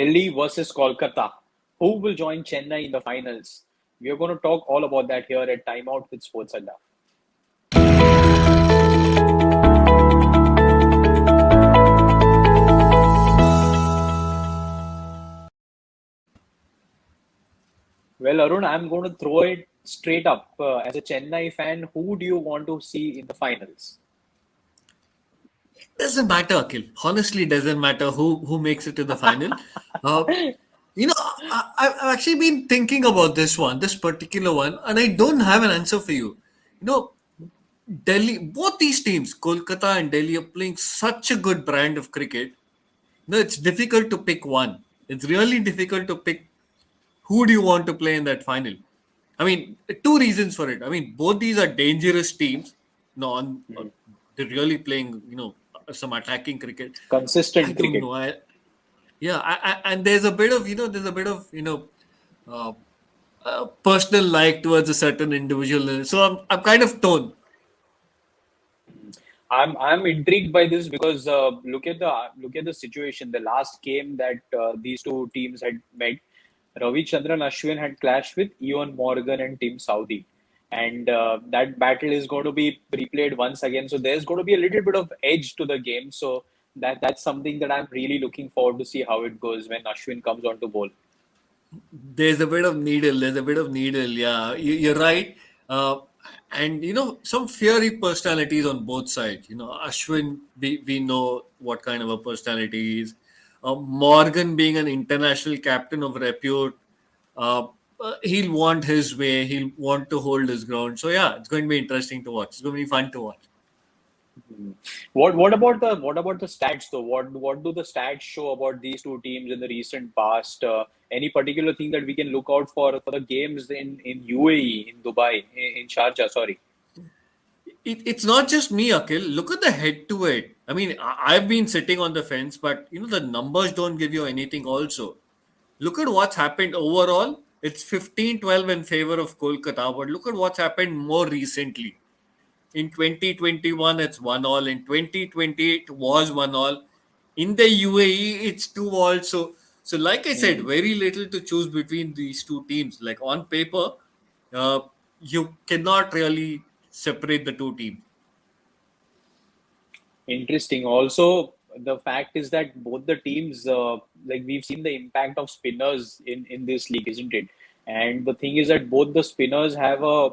Delhi versus Kolkata. Who will join Chennai in the finals? We are going to talk all about that here at Timeout with Sports Adda. Well, Arun, I'm going to throw it straight up. As a Chennai fan, who do you want to see in the finals? Doesn't matter, Akhil. Honestly, doesn't matter who makes it to the final. Uh, I've actually been thinking about this particular one, and I don't have an answer for you. You know, Delhi, both these teams, Kolkata and Delhi, are playing such a good brand of cricket. No, it's difficult to pick one. It's really difficult to pick who do you want to play in that final. I mean, two reasons for it. I mean, both these are dangerous teams. No, they're really playing, some attacking cricket. I Consistent don't cricket. know. And there's a bit of, uh, personal like towards a certain individual. So I'm kind of torn. I'm intrigued by this because look at the situation. The last game that these two teams had met, Ravichandran Ashwin had clashed with Ewan Morgan and Tim Southey, and that battle is going to be replayed once again. So there's going to be a little bit of edge to the game. So that's something that I'm really looking forward to see how it goes when Ashwin comes on to bowl. There's a bit of needle. There's a bit of needle. Yeah, you're right. Uh, and some fiery personalities on both sides. Ashwin, we know what kind of a personality he is. Morgan being an international captain of repute, uh, he'll want his way. He'll want to hold his ground. So yeah, it's going to be interesting to watch. It's going to be fun to watch. Hmm. What about the stats though? What do the stats show about these two teams in the recent past? Any particular thing that we can look out for the games in UAE, in Dubai, in Sharjah? Sorry. It's not just me, Akhil. Look at the head to head. I mean, I've been sitting on the fence, but the numbers don't give you anything also. Look at what's happened overall. It's 15-12 in favor of Kolkata, but look at what's happened more recently. In 2021, it's 1-1. In 2020, it was 1-1. In the UAE, it's 2-2. So like I said, Hmm. very little to choose between these two teams. Like on paper, uh, you cannot really separate the two teams. Interesting. Also, the fact is that both the teams, like we've seen the impact of spinners in this league, isn't it? And the thing is that both the spinners have a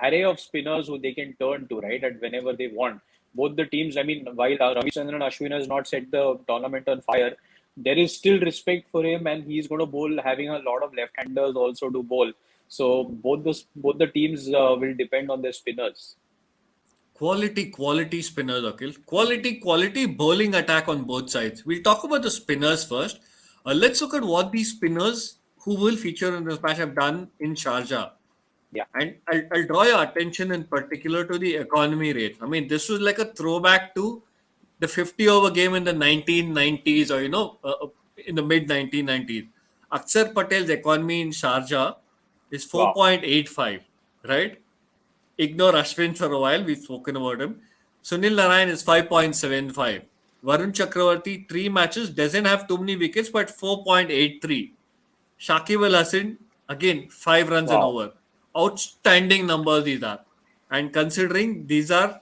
array of spinners who they can turn to, right, at whenever they want. Both the teams, I mean, while Ravichandran Ashwin has not set the tournament on fire, there is still respect for him, and he's going to bowl, having a lot of left-handers also to bowl. So both the teams will depend on their spinners. Quality spinners, Akhil. Quality bowling attack on both sides. We'll talk about the spinners first. Let's look at what these spinners who will feature in this match have done in Sharjah. Yeah. And I'll draw your attention in particular to the economy rate. I mean, this was like a throwback to the 50 over game in the 1990s or, in the mid 1990s. Akshar Patel's economy in Sharjah is Wow. 4.85, right? Ignore Ashwin for a while. We've spoken about him. Sunil Narayan is 5.75. Varun Chakravarti, 3 matches, doesn't have too many wickets, but 4.83. Shakib Al Hasan, again, 5 runs and Wow. over. Outstanding numbers these are. And considering these are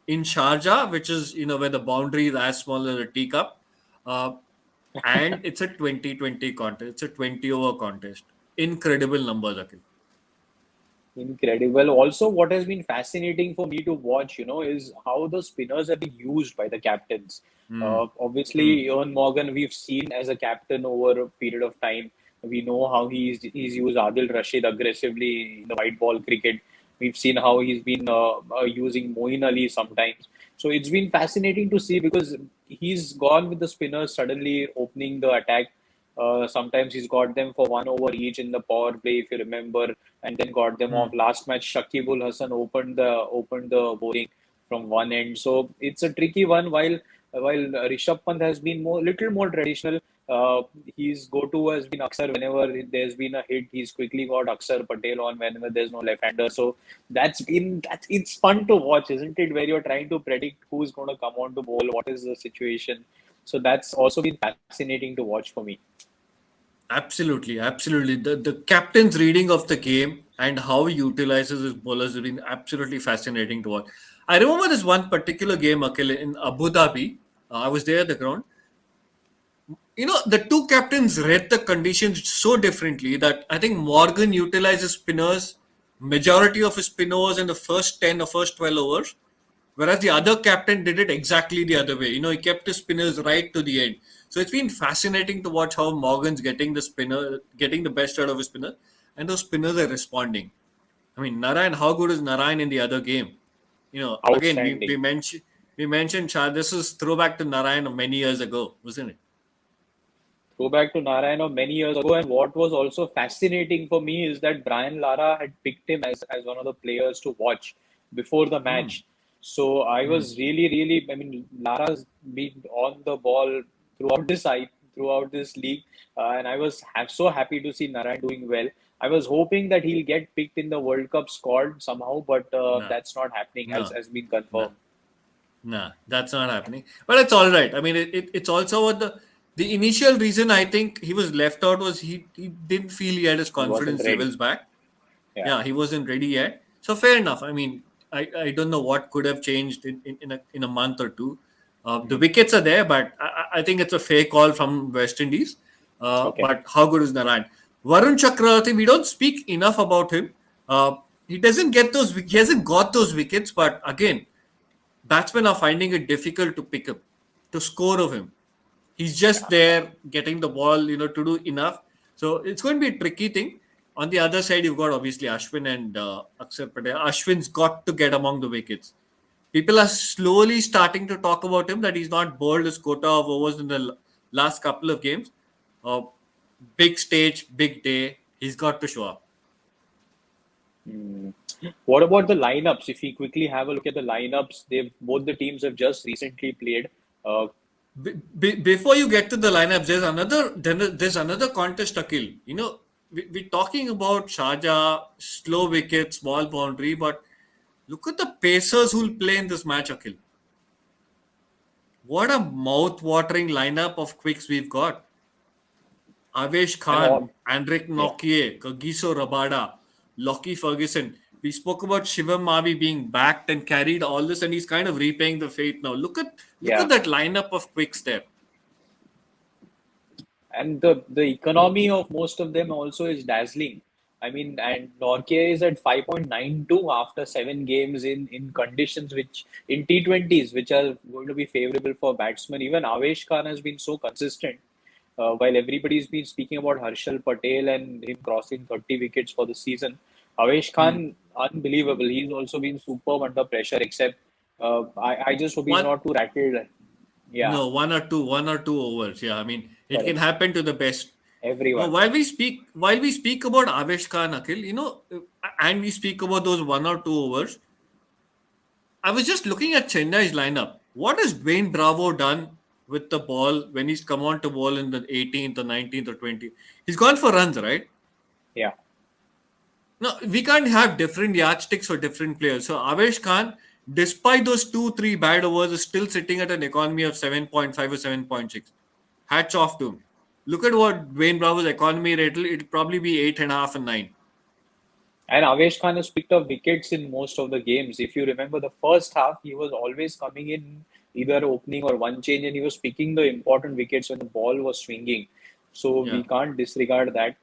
in Sharjah, which is, where the boundary is as small as a teacup, uh, and it's a 2020 contest. It's a 20 over contest. Incredible numbers, Akhil. Incredible. Also, what has been fascinating for me to watch, is how the spinners have been used by the captains. Hmm. Hmm. Obviously, Ewan Morgan, we've seen as a captain over a period of time. We know how he's used Adil Rashid aggressively in the white ball cricket. We've seen how he's been using Moeen Ali sometimes. So it's been fascinating to see because he's gone with the spinners suddenly opening the attack. Sometimes he's got them for 1 over each in the power play, if you remember, and then got them Hmm. off. Last match, Shakibul Hassan opened the bowling from one end. So it's a tricky one. While Rishabh Pant has been little more traditional, his go-to has been Akshar. Whenever there's been a hit, he's quickly got Akshar Patel on whenever there's no left-hander. So it's fun to watch, isn't it? Where you're trying to predict who's going to come on to bowl, what is the situation. So that's also been fascinating to watch for me. Absolutely, absolutely. The captain's reading of the game and how he utilizes his bowlers has been absolutely fascinating to watch. I remember this one particular game, Akhil, in Abu Dhabi. I was there at the ground. The two captains read the conditions so differently that I think Morgan utilizes spinners, majority of his spinners in the first 10 or first 12 overs, whereas the other captain did it exactly the other way. He kept his spinners right to the end. So it's been fascinating to watch how Morgan's getting the best out of his spinner, and those spinners are responding. I mean, Narayan, how good is Narayan in the other game? Again, Outstanding. we mentioned Shah. This is throwback to Narayan of many years ago, wasn't it? Go back to Narayana many years ago, and what was also fascinating for me is that Brian Lara had picked him as one of the players to watch before the Hmm. match. So I Hmm. was really, I mean, Lara's been on the ball throughout this league, and I was so happy to see Narayan doing well. I was hoping that he'll get picked in the World Cup squad somehow, but No, that's not happening, as no, has been no, confirmed. no. That's not happening. But it's all right. I mean, it's also what the initial reason I think he was left out was he didn't feel he had his He wasn't confidence ready. levels back. Yeah. Yeah, he wasn't ready yet. So fair enough. I mean, I don't know what could have changed in a month or two. The Mhm. wickets are there, but I think it's a fair call from West Indies. Okay. But how good is Narayan? Varun Chakravarti, we don't speak enough about him. Uh, he hasn't got those wickets, but again, batsmen are finding it difficult to pick him, to score of him. He's just there getting the ball, to do enough. So it's going to be a tricky thing. On the other side, you've got obviously Ashwin and Akshar Patel. Ashwin's got to get among the wickets. People are slowly starting to talk about him that he's not bowled his quota of overs in the last couple of games. Uh, Big stage, big day. He's got to show up. Hmm. What about the lineups? If we quickly have a look at the lineups, they've both the teams have just recently played. Uh, Before you get to the lineups, there's another contest, Akil. We're talking about Sharjah, slow wicket, small boundary, but look at the pacers who'll play in this match, Akil. What a mouth-watering lineup of quicks we've got. Avesh and Khan, all, Andrik yeah, Nokia, Kagiso Rabada, Lockie Ferguson. We spoke about Shivam Mavi being backed and carried all this, and he's kind of repaying the faith now. Look at yeah, that lineup of quicks there. and the economy of most of them also is dazzling. I mean, and Nortje is at 5.92 after 7 games in conditions which in T20s, which are going to be favorable for batsmen. Even Avesh Khan has been so consistent. While everybody's been speaking about Harshal Patel and him crossing 30 wickets for the season, Avesh Hmm. Khan, unbelievable. He's also been superb under pressure, except I just hope he's One not too rattled. Yeah, No, one or two overs. Yeah, I mean it can correct. happen to the best. Everyone. While we speak about Avesh Khan, Akhil, and we speak about those 1 or 2 overs. I was just looking at Chennai's lineup. What has Dwayne Bravo done with the ball when he's come on to ball in the 18th or 19th or 20th? He's gone for runs, right? Yeah. No, we can't have different yardsticks for different players. So Avesh Khan, despite those 2, 3 bad overs, is still sitting at an economy of 7.5 or 7.6. Hats off to him. Look at what Dwayne Bravo's economy rate. It'll probably be 8.5 and 9. And Avesh Khan has picked up wickets in most of the games. If you remember the first half, he was always coming in either opening or one change, and he was picking the important wickets when the ball was swinging. So Yeah. we can't disregard that.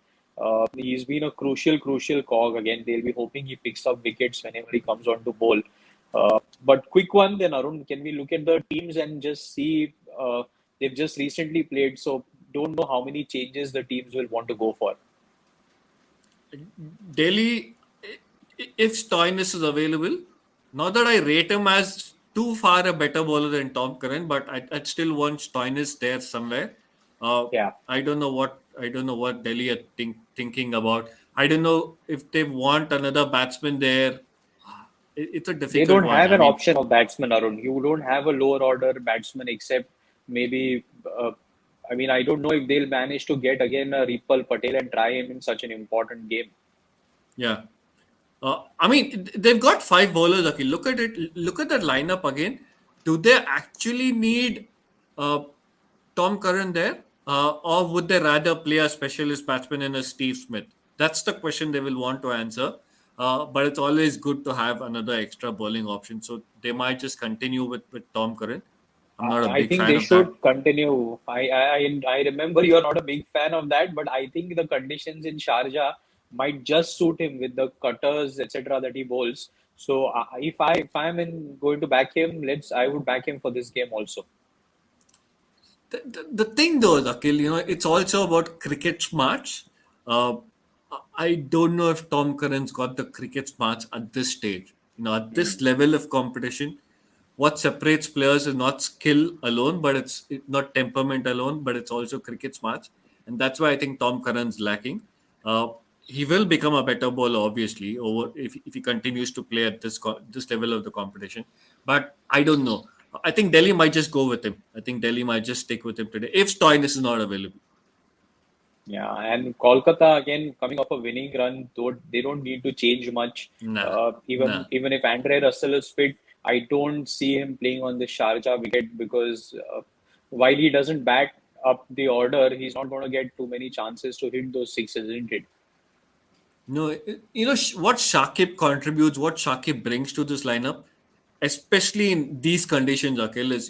He's been a crucial cog. Again, they'll be hoping he picks up wickets whenever he comes on to bowl. But quick one then, Arun, can we look at the teams and just see? They've just recently played, so don't know how many changes the teams will want to go for. Delhi, if Stoinis is available, not that I rate him as too far a better bowler than Tom Curran, but I'd still want Stoinis there somewhere. Uh, Yeah. I don't know what Delhi are thinking about. I don't know if they want another batsman there. It's a They difficult don't one. have I an mean, option of batsman, Arun. You don't have a lower order batsman except maybe. I mean, I don't know if they'll manage to get again a Ripal Patel and try him in such an important game. yeah. I mean, they've got five bowlers. Okay, look at it. Look at that lineup again. Do they actually need? Uh, Tom Curran there, or would they rather play a specialist batsman in a Steve Smith? That's the question they will want to answer. But it's always good to have another extra bowling option. So they might just continue with Tom Curran. I'm not a I big think fan they of that. should continue. I remember you're not a big fan of that, but I think the conditions in Sharjah might just suit him with the cutters, etc. that he bowls. So if I'm going to back him, I would back him for this game also. The thing though, Akhil, it's also about cricket smarts. Uh, I don't know if Tom Curran's got the cricket smarts at this stage. At Hmm. this level of competition, what separates players is not skill alone, but not temperament alone, but it's also cricket smarts, and that's why I think Tom Curran's lacking. Uh, he will become a better bowler, obviously, over if he continues to play at this level of the competition. But I don't know. I think Delhi might just go with him. I think Delhi might just stick with him today if Stoinis is not available. Yeah, and Kolkata again coming off a winning run, though they don't need to change much. Nah, Even nah. even if Andre Russell is fit, I don't see him playing on the Sharjah wicket because while he doesn't back up the order, he's not going to get too many chances to hit those sixes, isn't it? No, what Shakib contributes, what Shakib brings to this lineup, especially in these conditions, Akhil, is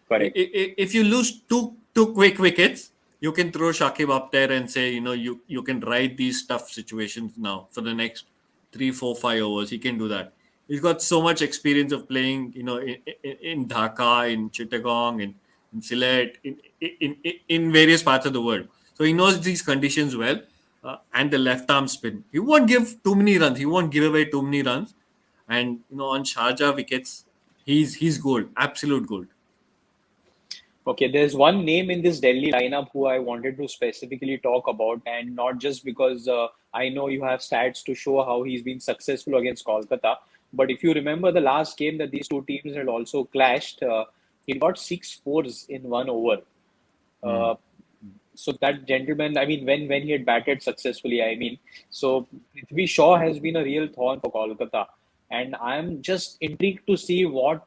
Correct. if you lose two quick wickets, you can throw Shakib up there and say you can ride these tough situations now for the next 3, 4, 5 overs. He can do that. He's got so much experience of playing, in Dhaka, in Chittagong, in Sylhet, in various parts of the world. So he knows these conditions well, and the left arm spin. He won't give too many runs. He won't give away too many runs. And on Sharjah wickets, he's gold, absolute gold. Okay, there's one name in this Delhi lineup who I wanted to specifically talk about, and not just because I know you have stats to show how he's been successful against Kolkata, but if you remember the last game that these two teams had also clashed, he got six fours in 1 over. Hmm. Uh, so that gentleman, I mean, when he had batted successfully, I mean, so Prithvi Shaw has been a real thorn for Kolkata, and I'm just intrigued to see what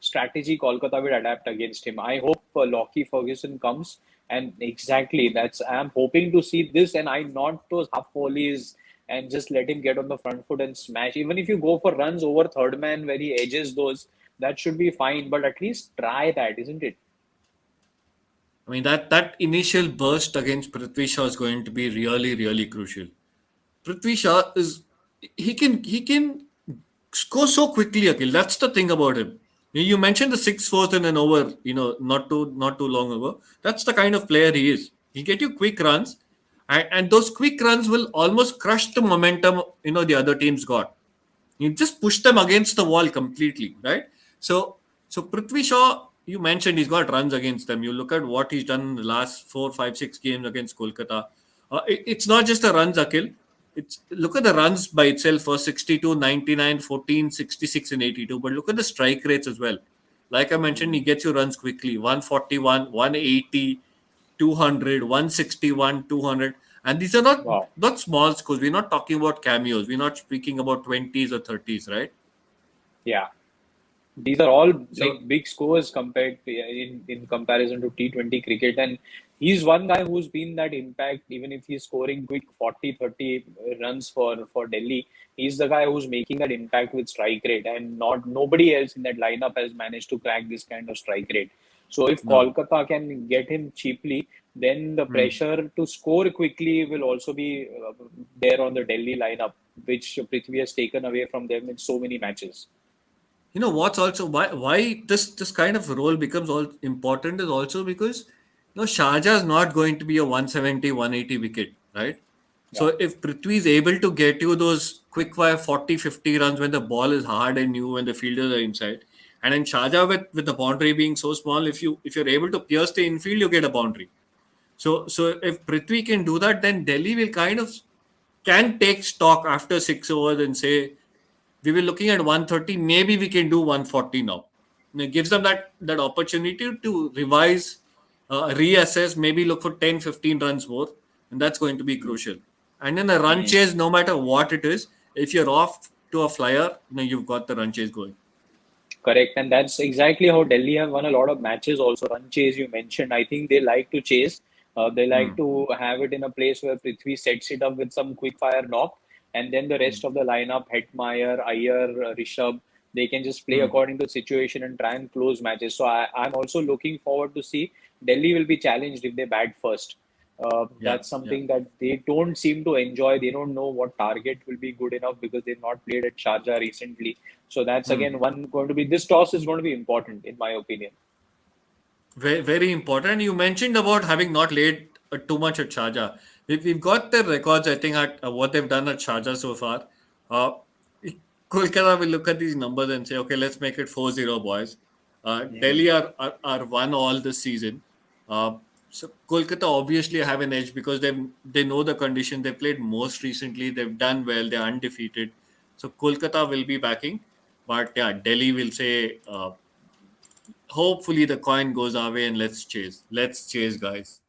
strategy Kolkata will adapt against him. I hope Lockie Ferguson comes, and exactly that's I'm hoping to see this, and I not those half volleys and just let him get on the front foot and smash. Even if you go for runs over third man where he edges those, that should be fine, but at least try that, isn't it? I mean that initial burst against Prithvi Shaw is going to be really really crucial. Prithvi Shaw he can score so quickly, Akhil. That's the thing about him. You mentioned the six fours in an over, not too long ago. That's the kind of player he is. He'll get you quick runs, and those quick runs will almost crush the momentum the other team's got. You just push them against the wall completely, right? So Prithvi Shaw, you mentioned he's got runs against them. You look at what he's done in the last 4, 5, 6 games against Kolkata. It's not just the runs, Akhil. It's look at the runs by itself for 62, 99, 14, 66, and 82. But look at the strike rates as well. Like I mentioned, he gets you runs quickly 141, 180, 200, 161, 200. And these are Wow. not small scores. We're not talking about cameos. We're not speaking about 20s or 30s, right? Yeah. These are all So like big scores compared to, in comparison to T20 cricket. And he's one guy who's been that impact, even if he's scoring quick 40, 30 runs for Delhi. He's the guy who's making that impact with strike rate, and not nobody else in that lineup has managed to crack this kind of strike rate. So if no. Kolkata can get him cheaply, then the Hmm. pressure to score quickly will also be there on the Delhi lineup, which Prithvi has taken away from them in so many matches. What's also why this kind of role becomes all important is also because Sharjah is not going to be a 170, 180 wicket, right? So Yeah. if Prithvi is able to get you those quick fire 40, 50 runs when the ball is hard and you and the fielders are inside, and in Sharjah with the boundary being so small, if you're able to pierce the infield, you get a boundary. So if Prithvi can do that, then Delhi will kind of can take stock after 6 overs and say we were looking at 130, maybe we can do 140 now. And it gives them that opportunity to revise, reassess, maybe look for 10, 15 runs more, and that's going to be crucial. And in a run Mm. chase, no matter what it is, if you're off to a flyer, you've got the run chase going. Correct, and that's exactly how Delhi have won a lot of matches also. Run chase you mentioned. I think they like to chase. They like Hmm. to have it in a place where Prithvi sets it up with some quick fire knock, and then the rest of the lineup, Hetmeyer, Iyer, Rishabh, they can just play Hmm. according to the situation and try and close matches. So I'm also looking forward to see Delhi will be challenged if they bat first. Yeah, That's yeah. something that they don't seem to enjoy. They don't know what target will be good enough because they've not played at Sharjah recently. So that's Hmm. again one going to be this toss is going to be important in my opinion. Very, very important. You mentioned about having not laid too much at Sharjah. We've got their records, I think, at what they've done at Sharjah so far. Uh, Kolkata will look at these numbers and say, okay, let's make it 4-0, boys. Mhm. Delhi are 1-all this season. Uh, so Kolkata obviously have an edge because they know the condition. They played most recently. They've done well. They're undefeated. So Kolkata will be backing. But yeah, Delhi will say, hopefully the coin goes our way and let's chase. Let's chase, guys.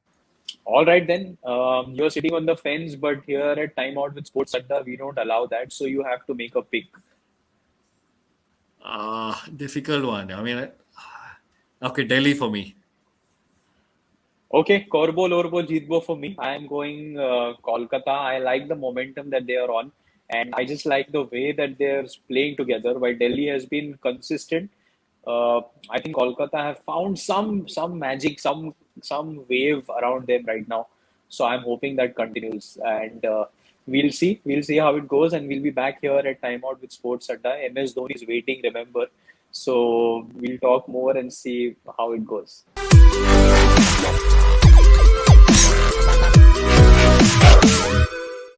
All right then. You're sitting on the fence, but here at Time Out with Sports Adda, we don't allow that. So you have to make a pick. Difficult one. I mean, okay, Delhi for me. Okay, Korbo Lorbo Jeetbo for me. I am going Kolkata. I like the momentum that they are on, and I just like the way that they're playing together. While Delhi has been consistent, I think Kolkata have found some magic, some wave around them right now. So I'm hoping that continues, and we'll see how it goes, and we'll be back here at Time Out with Sports Adda. MS Dhoni is waiting, remember. So we'll talk more and see how it goes.